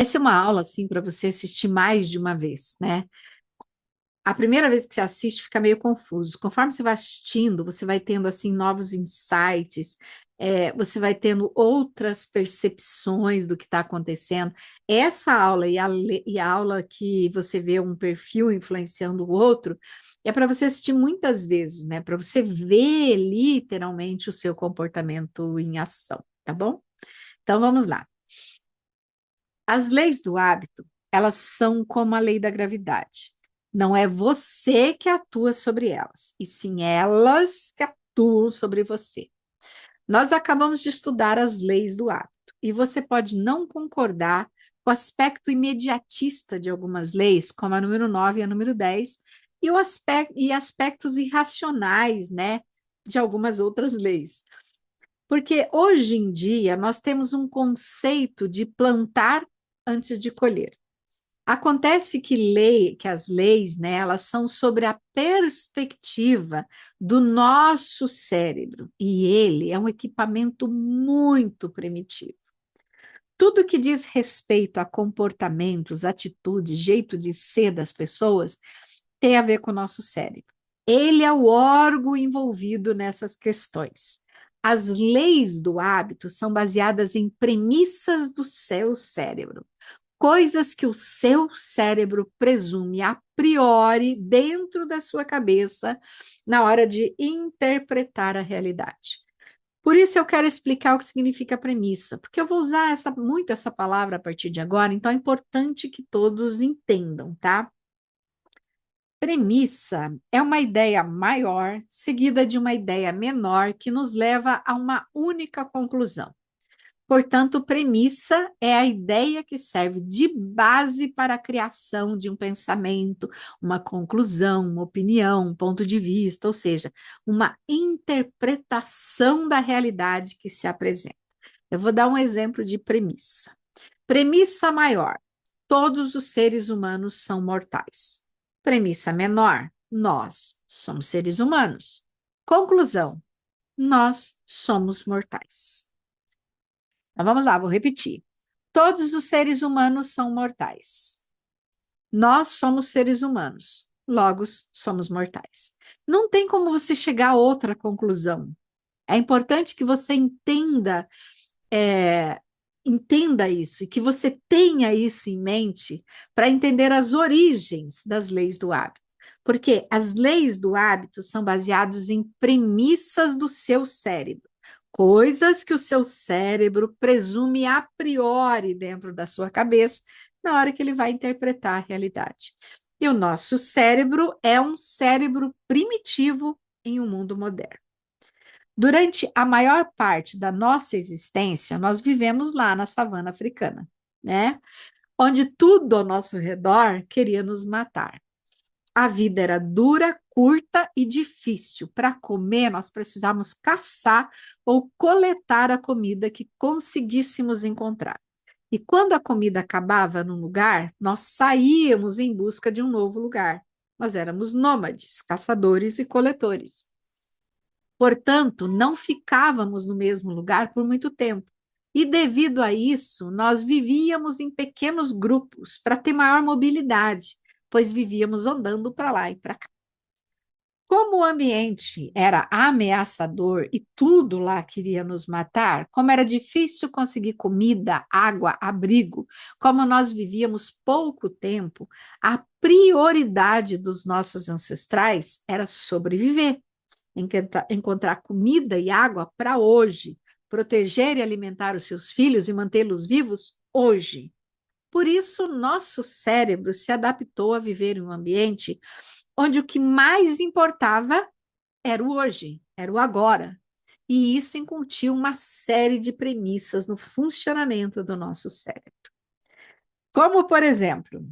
Essa é uma aula, assim, para você assistir mais de uma vez, né? A primeira vez que você assiste fica meio confuso. Conforme você vai assistindo, você vai tendo, assim, novos insights, você vai tendo outras percepções do que está acontecendo. Essa aula e a aula que você vê um perfil influenciando o outro, é para você assistir muitas vezes, né? Para você ver literalmente o seu comportamento em ação, tá bom? Então vamos lá. As leis do hábito, elas são como a lei da gravidade. Não é você que atua sobre elas, e sim elas que atuam sobre você. Nós acabamos de estudar as leis do hábito, e você pode não concordar com o aspecto imediatista de algumas leis, como a número 9 e a número 10, e aspectos irracionais, né, de algumas outras leis. Porque hoje em dia nós temos um conceito de plantar antes de colher. Acontece que as leis, né, elas são sobre a perspectiva do nosso cérebro, e ele é um equipamento muito primitivo. Tudo que diz respeito a comportamentos, atitudes, jeito de ser das pessoas, tem a ver com o nosso cérebro. Ele é o órgão envolvido nessas questões. As leis do hábito são baseadas em premissas do seu cérebro, coisas que o seu cérebro presume a priori dentro da sua cabeça na hora de interpretar a realidade. Por isso eu quero explicar o que significa premissa, porque eu vou usar muito essa palavra a partir de agora, então é importante que todos entendam, tá? Premissa é uma ideia maior seguida de uma ideia menor que nos leva a uma única conclusão. Portanto, premissa é a ideia que serve de base para a criação de um pensamento, uma conclusão, uma opinião, um ponto de vista, ou seja, uma interpretação da realidade que se apresenta. Eu vou dar um exemplo de premissa. Premissa maior: todos os seres humanos são mortais. Premissa menor: nós somos seres humanos. Conclusão: nós somos mortais. Então vamos lá, vou repetir. Todos os seres humanos são mortais. Nós somos seres humanos, logo somos mortais. Não tem como você chegar a outra conclusão. É importante que você entenda isso e que você tenha isso em mente para entender as origens das leis do hábito. Porque as leis do hábito são baseadas em premissas do seu cérebro, coisas que o seu cérebro presume a priori dentro da sua cabeça na hora que ele vai interpretar a realidade. E o nosso cérebro é um cérebro primitivo em um mundo moderno. Durante a maior parte da nossa existência, nós vivemos lá na savana africana, né? Onde tudo ao nosso redor queria nos matar. A vida era dura, curta e difícil. Para comer, nós precisávamos caçar ou coletar a comida que conseguíssemos encontrar. E quando a comida acabava num lugar, nós saíamos em busca de um novo lugar. Nós éramos nômades, caçadores e coletores. Portanto, não ficávamos no mesmo lugar por muito tempo. E devido a isso, nós vivíamos em pequenos grupos para ter maior mobilidade, pois vivíamos andando para lá e para cá. Como o ambiente era ameaçador e tudo lá queria nos matar, como era difícil conseguir comida, água, abrigo, como nós vivíamos pouco tempo, a prioridade dos nossos ancestrais era sobreviver, encontrar comida e água para hoje, proteger e alimentar os seus filhos e mantê-los vivos hoje. Por isso, nosso cérebro se adaptou a viver em um ambiente onde o que mais importava era o hoje, era o agora. E isso incutiu uma série de premissas no funcionamento do nosso cérebro. Como, por exemplo,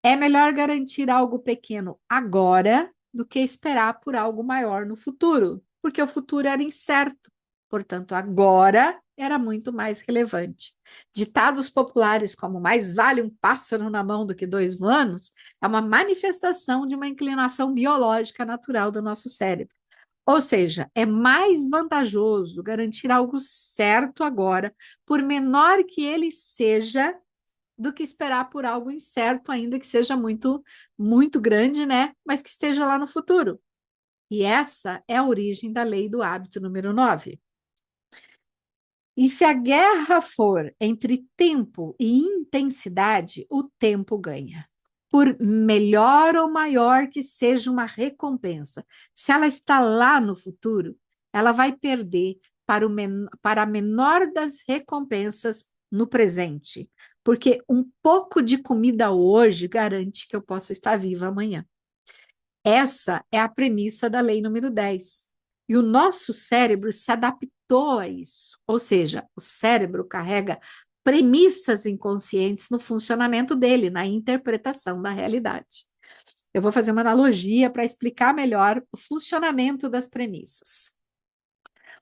é melhor garantir algo pequeno agora do que esperar por algo maior no futuro, porque o futuro era incerto. Portanto, agora era muito mais relevante. Ditados populares como mais vale um pássaro na mão do que dois voando é uma manifestação de uma inclinação biológica natural do nosso cérebro. Ou seja, é mais vantajoso garantir algo certo agora, por menor que ele seja, do que esperar por algo incerto, ainda que seja muito, muito grande, né? Mas que esteja lá no futuro. E essa é a origem da lei do hábito número 9. E se a guerra for entre tempo e intensidade, o tempo ganha. Por melhor ou maior que seja uma recompensa, se ela está lá no futuro, ela vai perder para a menor das recompensas no presente, porque um pouco de comida hoje garante que eu possa estar viva amanhã. Essa é a premissa da lei número 10. E o nosso cérebro se adaptou a isso. Ou seja, o cérebro carrega premissas inconscientes no funcionamento dele, na interpretação da realidade. Eu vou fazer uma analogia para explicar melhor o funcionamento das premissas.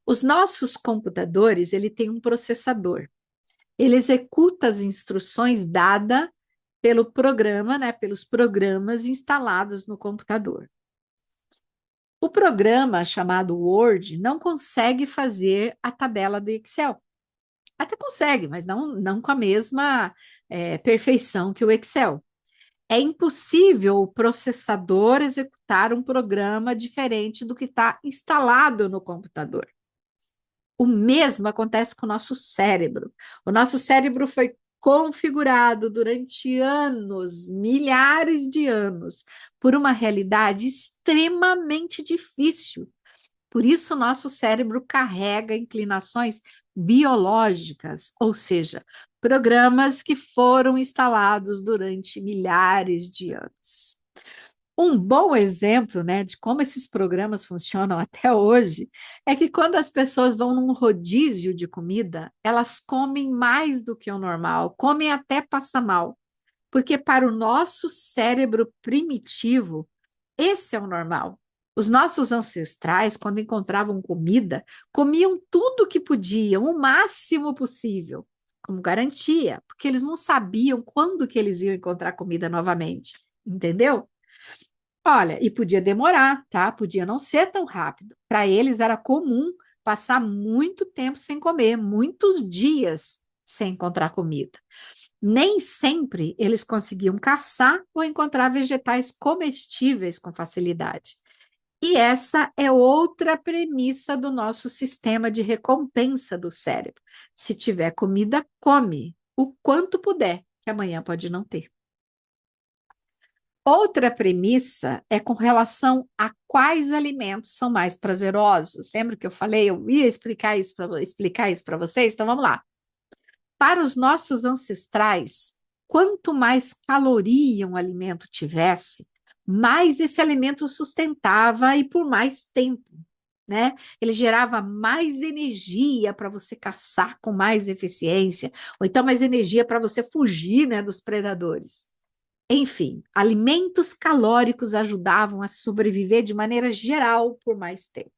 Os nossos computadores, ele tem um processador. Ele executa as instruções dadas pelo programa, né, pelos programas instalados no computador. O programa chamado Word não consegue fazer a tabela do Excel. Até consegue, mas não com a mesma perfeição que o Excel. É impossível o processador executar um programa diferente do que está instalado no computador. O mesmo acontece com o nosso cérebro. O nosso cérebro foi configurado durante anos, milhares de anos, por uma realidade extremamente difícil. Por isso, nosso cérebro carrega inclinações biológicas, ou seja, programas que foram instalados durante milhares de anos. Um bom exemplo, né, de como esses programas funcionam até hoje é que quando as pessoas vão num rodízio de comida, elas comem mais do que o normal, comem até passar mal, porque para o nosso cérebro primitivo, esse é o normal. Os nossos ancestrais, quando encontravam comida, comiam tudo que podiam, o máximo possível, como garantia, porque eles não sabiam quando que eles iam encontrar comida novamente, entendeu? Olha, e podia demorar, tá? Podia não ser tão rápido. Para eles era comum passar muito tempo sem comer, muitos dias sem encontrar comida. Nem sempre eles conseguiam caçar ou encontrar vegetais comestíveis com facilidade. E essa é outra premissa do nosso sistema de recompensa do cérebro. Se tiver comida, come o quanto puder, que amanhã pode não ter. Outra premissa é com relação a quais alimentos são mais prazerosos. Lembra que eu falei, eu ia explicar isso para vocês? Então vamos lá. Para os nossos ancestrais, quanto mais caloria um alimento tivesse, mais esse alimento sustentava e por mais tempo, né? Ele gerava mais energia para você caçar com mais eficiência, ou então mais energia para você fugir, né, dos predadores. Enfim, alimentos calóricos ajudavam a sobreviver de maneira geral por mais tempo.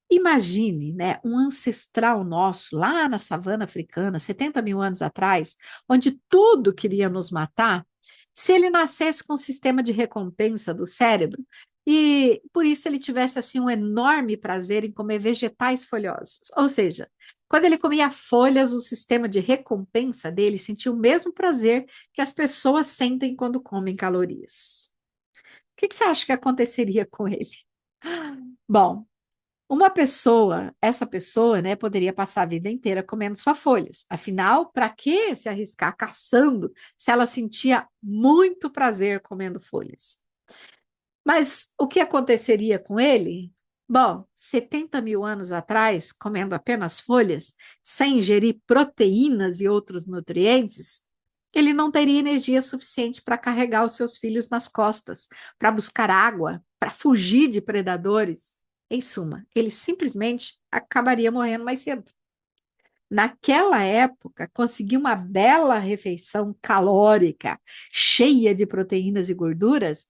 Imagine, né, um ancestral nosso lá na savana africana, 70 mil anos atrás, onde tudo queria nos matar, se ele nascesse com um sistema de recompensa do cérebro e por isso ele tivesse assim um enorme prazer em comer vegetais folhosos. Ou seja, quando ele comia folhas, o sistema de recompensa dele sentia o mesmo prazer que as pessoas sentem quando comem calorias. O que você acha que aconteceria com ele? Bom, uma pessoa, essa pessoa, né, poderia passar a vida inteira comendo só folhas. Afinal, para que se arriscar caçando se ela sentia muito prazer comendo folhas? Mas o que aconteceria com ele? Bom, 70 mil anos atrás, comendo apenas folhas, sem ingerir proteínas e outros nutrientes, ele não teria energia suficiente para carregar os seus filhos nas costas, para buscar água, para fugir de predadores. Em suma, ele simplesmente acabaria morrendo mais cedo. Naquela época, conseguir uma bela refeição calórica, cheia de proteínas e gorduras,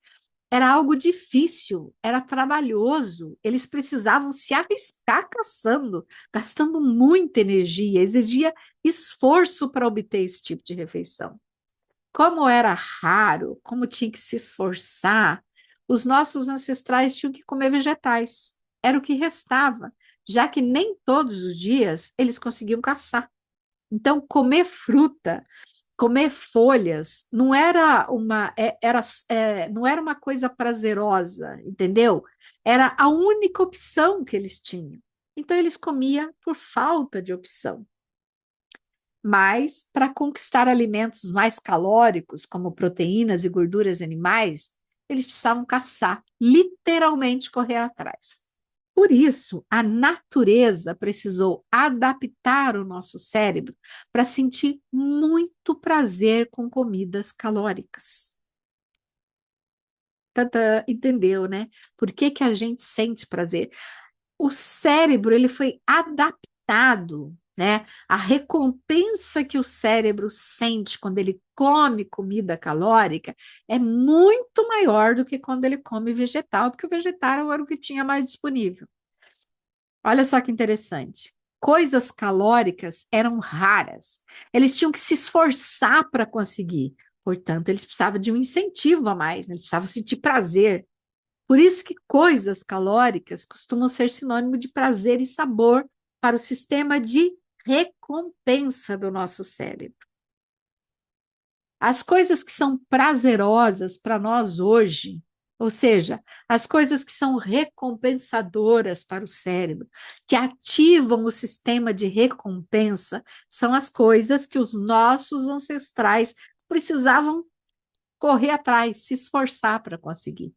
era algo difícil, era trabalhoso. Eles precisavam se arriscar caçando, gastando muita energia, exigia esforço para obter esse tipo de refeição. Como era raro, como tinha que se esforçar, os nossos ancestrais tinham que comer vegetais. Era o que restava, já que nem todos os dias eles conseguiam caçar. Então, comer fruta, comer folhas não era não era uma coisa prazerosa, entendeu? Era a única opção que eles tinham. Então eles comiam por falta de opção. Mas para conquistar alimentos mais calóricos, como proteínas e gorduras animais, eles precisavam caçar, literalmente correr atrás. Por isso, a natureza precisou adaptar o nosso cérebro para sentir muito prazer com comidas calóricas. Tantã, entendeu, né? Por que que a gente sente prazer? O cérebro ele foi adaptado, né? A recompensa que o cérebro sente quando ele come comida calórica é muito maior do que quando ele come vegetal, porque o vegetal era o que tinha mais disponível. Olha só que interessante. Coisas calóricas eram raras. Eles tinham que se esforçar para conseguir. Portanto, eles precisavam de um incentivo a mais, né? Eles precisavam sentir prazer. Por isso que coisas calóricas costumam ser sinônimo de prazer e sabor para o sistema de recompensa do nosso cérebro. As coisas que são prazerosas para nós hoje, ou seja, as coisas que são recompensadoras para o cérebro, que ativam o sistema de recompensa, são as coisas que os nossos ancestrais precisavam correr atrás, se esforçar para conseguir.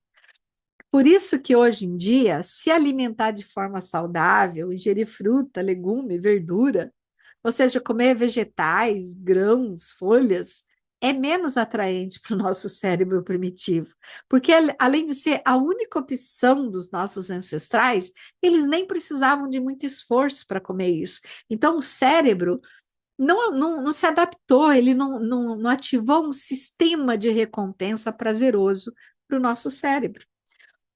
Por isso que hoje em dia, se alimentar de forma saudável, ingerir fruta, legume, verdura, ou seja, comer vegetais, grãos, folhas, é menos atraente para o nosso cérebro primitivo, porque além de ser a única opção dos nossos ancestrais, eles nem precisavam de muito esforço para comer isso. Então, o cérebro não se adaptou, ele não ativou um sistema de recompensa prazeroso para o nosso cérebro.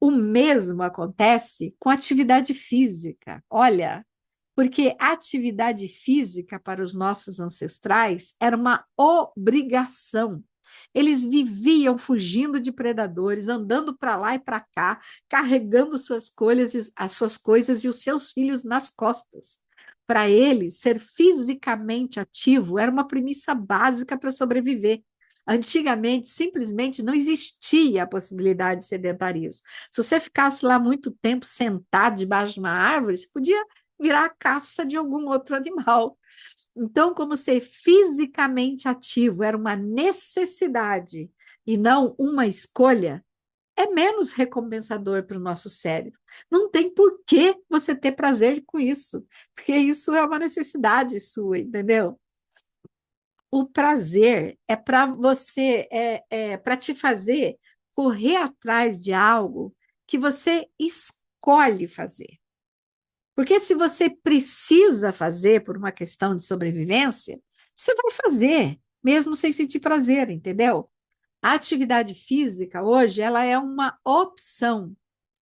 O mesmo acontece com atividade física. Olha, porque a atividade física para os nossos ancestrais era uma obrigação. Eles viviam fugindo de predadores, andando para lá e para cá, carregando as suas coisas e os seus filhos nas costas. Para eles, ser fisicamente ativo era uma premissa básica para sobreviver. Antigamente, simplesmente não existia a possibilidade de sedentarismo. Se você ficasse lá muito tempo sentado debaixo de uma árvore, você podia virar a caça de algum outro animal. Então, como ser fisicamente ativo era uma necessidade e não uma escolha, é menos recompensador para o nosso cérebro. Não tem por que você ter prazer com isso, porque isso é uma necessidade sua, entendeu? O prazer é para você, é para te fazer correr atrás de algo que você escolhe fazer. Porque se você precisa fazer por uma questão de sobrevivência, você vai fazer, mesmo sem sentir prazer, entendeu? A atividade física hoje, ela é uma opção.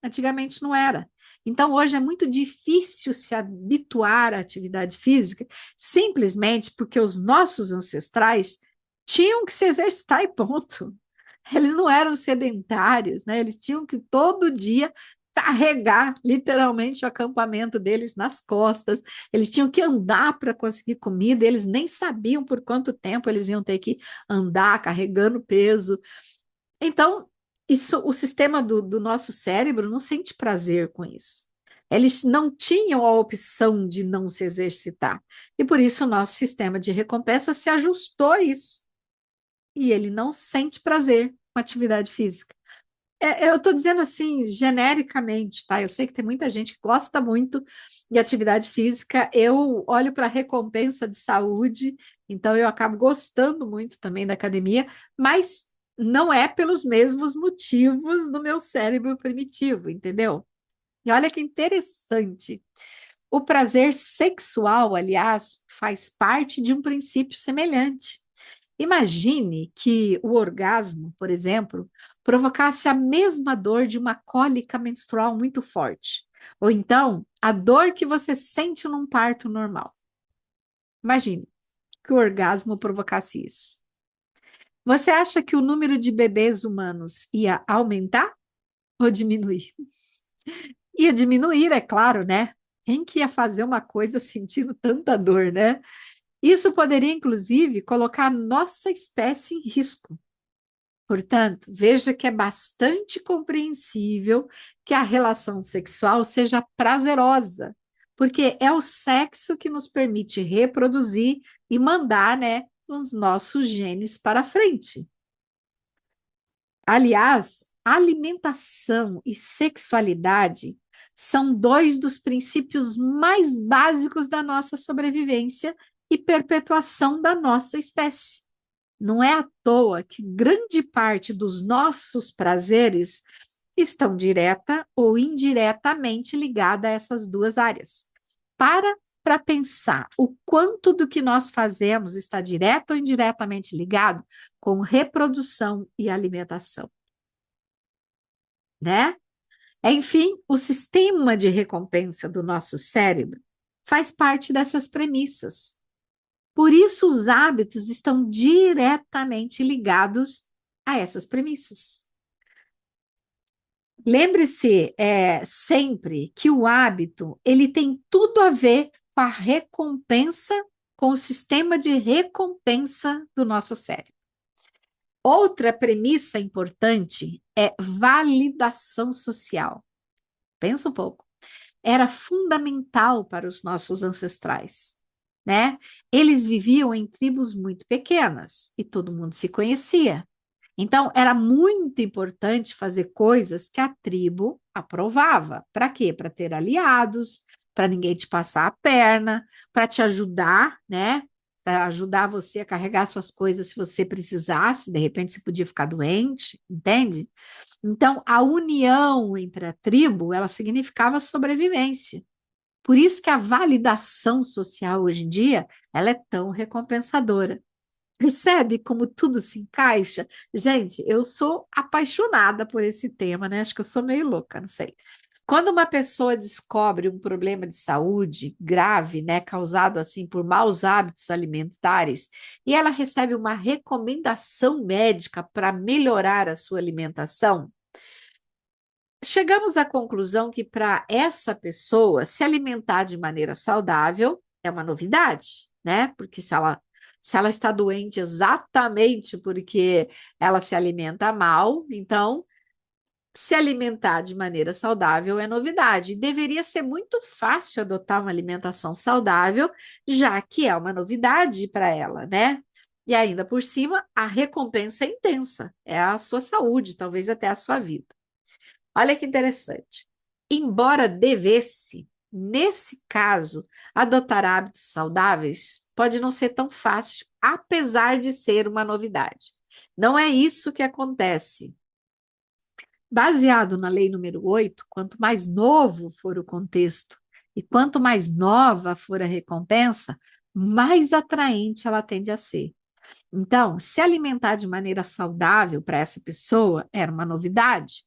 Antigamente não era. Então, hoje é muito difícil se habituar à atividade física, simplesmente porque os nossos ancestrais tinham que se exercitar e ponto. Eles não eram sedentários, né? Eles tinham que todo dia carregar literalmente o acampamento deles nas costas. Eles tinham que andar para conseguir comida, eles nem sabiam por quanto tempo eles iam ter que andar carregando peso. Então, isso, o sistema do nosso cérebro não sente prazer com isso. Eles não tinham a opção de não se exercitar. E por isso o nosso sistema de recompensa se ajustou a isso. E ele não sente prazer com atividade física. Eu estou dizendo assim, genericamente, tá? Eu sei que tem muita gente que gosta muito de atividade física. Eu olho para a recompensa de saúde, então eu acabo gostando muito também da academia, mas não é pelos mesmos motivos do meu cérebro primitivo, entendeu? E olha que interessante. O prazer sexual, aliás, faz parte de um princípio semelhante. Imagine que o orgasmo, por exemplo, provocasse a mesma dor de uma cólica menstrual muito forte, ou então a dor que você sente num parto normal. Imagine que o orgasmo provocasse isso. Você acha que o número de bebês humanos ia aumentar ou diminuir? Ia diminuir, é claro, né? Quem que ia fazer uma coisa sentindo tanta dor, né? Isso poderia, inclusive, colocar nossa espécie em risco. Portanto, veja que é bastante compreensível que a relação sexual seja prazerosa, porque é o sexo que nos permite reproduzir e mandar, né, os nossos genes para frente. Aliás, alimentação e sexualidade são dois dos princípios mais básicos da nossa sobrevivência e perpetuação da nossa espécie. Não é à toa que grande parte dos nossos prazeres estão direta ou indiretamente ligada a essas duas áreas. Para pensar o quanto do que nós fazemos está direto ou indiretamente ligado com reprodução e alimentação, né? Enfim, o sistema de recompensa do nosso cérebro faz parte dessas premissas. Por isso, os hábitos estão diretamente ligados a essas premissas. Lembre-se sempre que o hábito ele tem tudo a ver com a recompensa, com o sistema de recompensa do nosso cérebro. Outra premissa importante é validação social. Pensa um pouco. Era fundamental para os nossos ancestrais, né? Eles viviam em tribos muito pequenas e todo mundo se conhecia. Então, era muito importante fazer coisas que a tribo aprovava. Para quê? Para ter aliados, para ninguém te passar a perna, para te ajudar, né? Para ajudar você a carregar suas coisas se você precisasse, de repente você podia ficar doente, entende? Então, a união entre a tribo, ela significava sobrevivência. Por isso que a validação social hoje em dia, ela é tão recompensadora. Percebe como tudo se encaixa? Gente, eu sou apaixonada por esse tema, né? Acho que eu sou meio louca, não sei. Quando uma pessoa descobre um problema de saúde grave, né, causado assim por maus hábitos alimentares, e ela recebe uma recomendação médica para melhorar a sua alimentação, chegamos à conclusão que para essa pessoa se alimentar de maneira saudável é uma novidade, né? Porque se ela está doente exatamente porque ela se alimenta mal, então se alimentar de maneira saudável é novidade. Deveria ser muito fácil adotar uma alimentação saudável, já que é uma novidade para ela, né? E ainda por cima, a recompensa é intensa, é a sua saúde, talvez até a sua vida. Olha que interessante. Embora devesse, nesse caso, adotar hábitos saudáveis pode não ser tão fácil, apesar de ser uma novidade. Não é isso que acontece. Baseado na lei número 8, quanto mais novo for o contexto e quanto mais nova for a recompensa, mais atraente ela tende a ser. Então, se alimentar de maneira saudável para essa pessoa era uma novidade.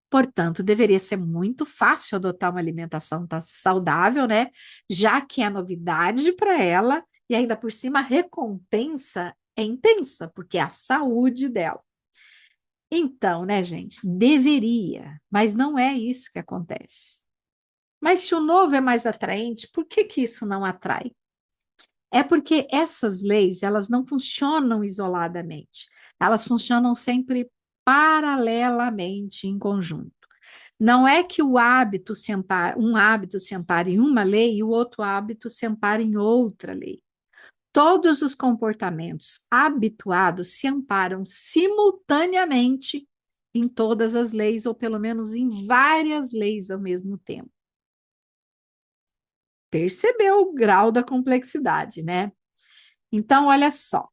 Portanto, deveria ser muito fácil adotar uma alimentação saudável, né? Já que é novidade para ela e ainda por cima a recompensa é intensa, porque é a saúde dela. Então, né, gente, deveria, mas não é isso que acontece. Mas se o novo é mais atraente, por que que isso não atrai? É porque essas leis, elas não funcionam isoladamente. Elas funcionam sempre paralelamente em conjunto. Não é que um hábito se ampara em uma lei e o outro hábito se ampara em outra lei. Todos os comportamentos habituados se amparam simultaneamente em todas as leis, ou pelo menos em várias leis ao mesmo tempo. Percebeu o grau da complexidade, né? Então, olha só.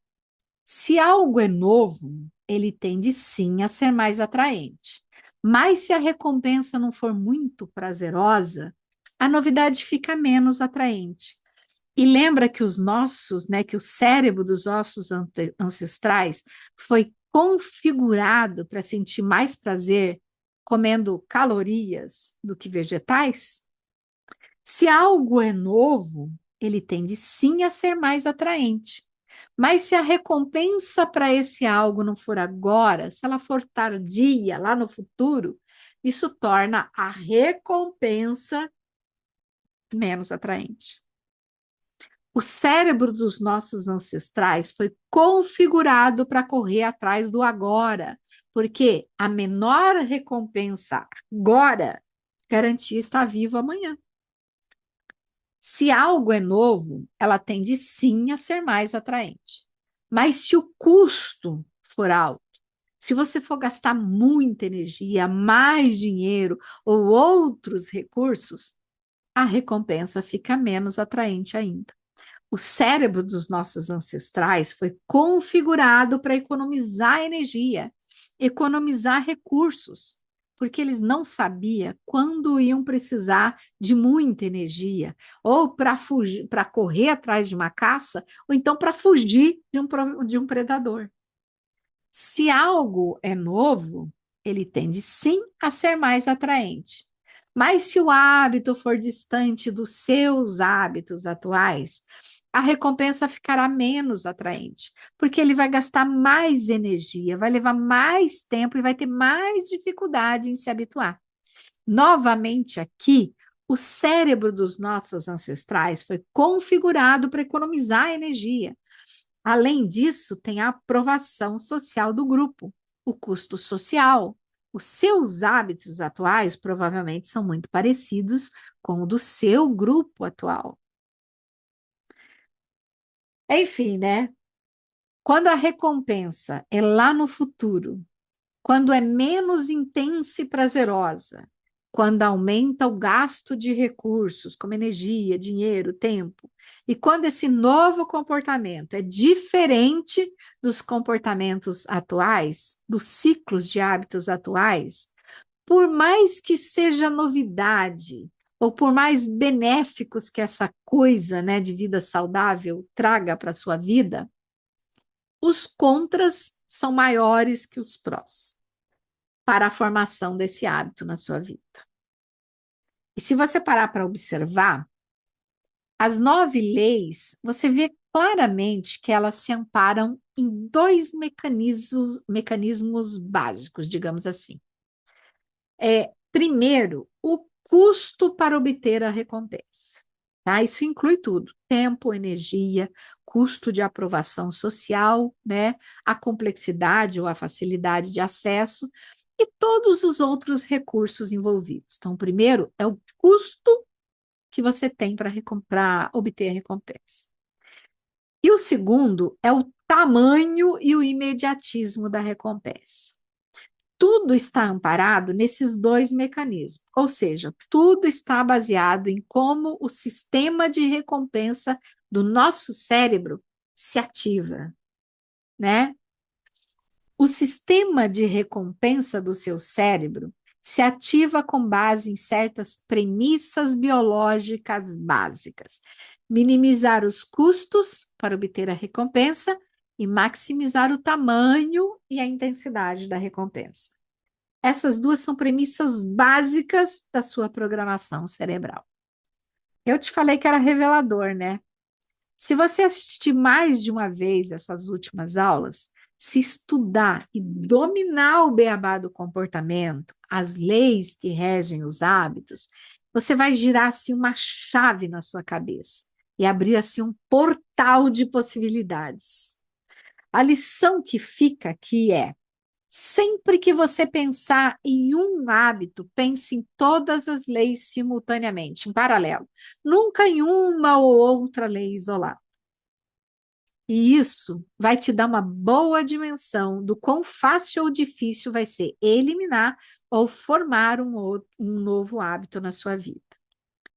Se algo é novo, ele tende sim a ser mais atraente. Mas se a recompensa não for muito prazerosa, a novidade fica menos atraente. E lembra que que o cérebro dos nossos ancestrais foi configurado para sentir mais prazer comendo calorias do que vegetais? Se algo é novo, ele tende sim a ser mais atraente. Mas se a recompensa para esse algo não for agora, se ela for tardia, lá no futuro, isso torna a recompensa menos atraente. O cérebro dos nossos ancestrais foi configurado para correr atrás do agora, porque a menor recompensa agora garantia estar vivo amanhã. Se algo é novo, ela tende sim a ser mais atraente. Mas se o custo for alto, se você for gastar muita energia, mais dinheiro ou outros recursos, a recompensa fica menos atraente ainda. O cérebro dos nossos ancestrais foi configurado para economizar energia, economizar recursos, porque eles não sabiam quando iam precisar de muita energia, ou para fugir, para correr atrás de uma caça, ou então para fugir de um predador. Se algo é novo, ele tende sim a ser mais atraente. Mas se o hábito for distante dos seus hábitos atuais, a recompensa ficará menos atraente, porque ele vai gastar mais energia, vai levar mais tempo e vai ter mais dificuldade em se habituar. Novamente, aqui, o cérebro dos nossos ancestrais foi configurado para economizar energia. Além disso, tem a aprovação social do grupo, o custo social. Os seus hábitos atuais provavelmente são muito parecidos com o do seu grupo atual. Enfim, né? Quando a recompensa é lá no futuro, quando é menos intensa e prazerosa, quando aumenta o gasto de recursos, como energia, dinheiro, tempo, e quando esse novo comportamento é diferente dos comportamentos atuais, dos ciclos de hábitos atuais, por mais que seja novidade, ou por mais benéficos que essa coisa, né, de vida saudável traga para a sua vida, os contras são maiores que os prós para a formação desse hábito na sua vida. E se você parar para observar, as 9 leis, você vê claramente que elas se amparam em dois mecanismos básicos, digamos assim. Primeiro, o custo para obter a recompensa. Tá? Isso inclui tudo: tempo, energia, custo de aprovação social, né? A complexidade ou a facilidade de acesso e todos os outros recursos envolvidos. Então, o primeiro é o custo que você tem para obter a recompensa. E o segundo é o tamanho e o imediatismo da recompensa. Tudo está amparado nesses dois mecanismos, ou seja, tudo está baseado em como o sistema de recompensa do nosso cérebro se ativa, né? O sistema de recompensa do seu cérebro se ativa com base em certas premissas biológicas básicas: minimizar os custos para obter a recompensa e maximizar o tamanho e a intensidade da recompensa. Essas duas são premissas básicas da sua programação cerebral. Eu te falei que era revelador, né? Se você assistir mais de uma vez essas últimas aulas, se estudar e dominar o beabá do comportamento, as leis que regem os hábitos, você vai girar assim uma chave na sua cabeça e abrir assim um portal de possibilidades. A lição que fica aqui é: sempre que você pensar em um hábito, pense em todas as leis simultaneamente, em paralelo, nunca em uma ou outra lei isolada. E isso vai te dar uma boa dimensão do quão fácil ou difícil vai ser eliminar ou formar um novo hábito na sua vida.